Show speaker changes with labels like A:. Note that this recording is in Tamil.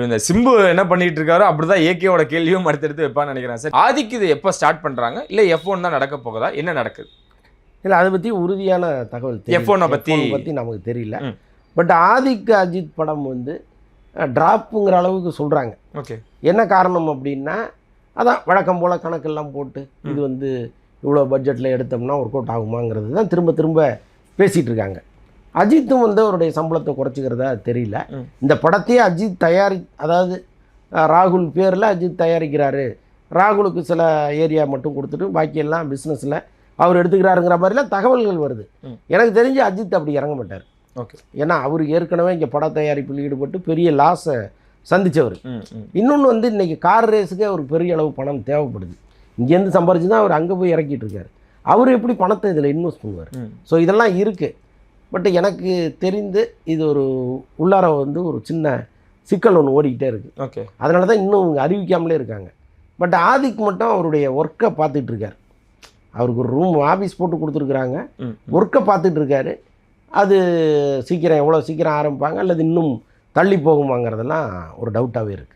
A: இந்த சிம்பு என்ன பண்ணிட்டு இருக்காரோ அப்படிதான் ஏகேவோட கேள்வியும் அடுத்தடுத்து வைப்பான்னு நினைக்கிறேன் சார். ஆதிக்கு இது எப்போ ஸ்டார்ட் பண்றாங்க, இல்லை F1 தான் நடக்க போகுதா, என்ன நடக்குது?
B: இல்லை, அதை பற்றி உறுதியான தகவல்
A: F1
B: பற்றி நமக்கு தெரியல. பட் ஆதிக்கு அஜித் படம் வந்து ட்ராப்புங்கிற அளவுக்கு சொல்கிறாங்க.
A: ஓகே, என்ன
B: காரணம் அப்படின்னா, அதான் வழக்கம் போல் கணக்கெல்லாம் போட்டு இது வந்து இவ்வளோ பட்ஜெட்டில் எடுத்தோம்னா ஒர்க் அவுட் ஆகுமாங்கிறது தான் திரும்ப திரும்ப பேசிகிட்டு இருக்காங்க. அஜித்தும் வந்து அவருடைய சம்பளத்தை குறைச்சிக்கிறதா தெரியல. இந்த படத்தையே அஜித் அதாவது ராகுல் பேரில் அஜித் தயாரிக்கிறாரு, ராகுலுக்கு சில ஏரியா மட்டும் கொடுத்துட்டு பாக்கியெல்லாம் பிஸ்னஸில் அவர் எடுத்துக்கிறாருங்கிற மாதிரிலாம் தகவல்கள் வருது. எனக்கு தெரிஞ்சு அஜித் அப்படி இறங்க மாட்டார்.
A: ஓகே,
B: ஏன்னா அவர் ஏற்கனவே இங்கே பட தயாரிப்பில் ஈடுபட்டு பெரிய லாஸை சந்தித்தவர். இன்னொன்று வந்து இன்றைக்கி கார் ரேஸுக்கே ஒரு பெரிய அளவு பணம் தேவைப்படுது. இங்கேருந்து சம்பாரிச்சு தான் அவர் அங்கே போய் இறக்கிட்டு இருக்காரு. அவர் எப்படி பணத்தை இதில் இன்வெஸ்ட் பண்ணுவார்? ஸோ இதெல்லாம் இருக்குது. பட் எனக்கு தெரிந்து இது ஒரு உள்ளார வந்து ஒரு சின்ன சிக்கல் ஒன்று ஓடிக்கிட்டே இருக்குது.
A: ஓகே, அதனால
B: தான் இன்னும் அறிவிக்காமலே இருக்காங்க. பட் ஆதிக்கு மட்டும் அவருடைய ஒர்க்கை பார்த்துட்டு இருக்கார். அவருக்கு ஒரு ரூம் ஆஃபீஸ் போட்டு கொடுத்துருக்குறாங்க, ஒர்க்கை பார்த்துட்டு இருக்காரு. அது சீக்கிரம் எவ்வளோ சீக்கிரம் ஆரம்பிப்பாங்க அல்லது இன்னும் தள்ளி போகுமாங்கிறதெல்லாம் ஒரு டவுட்டாகவே இருக்குது.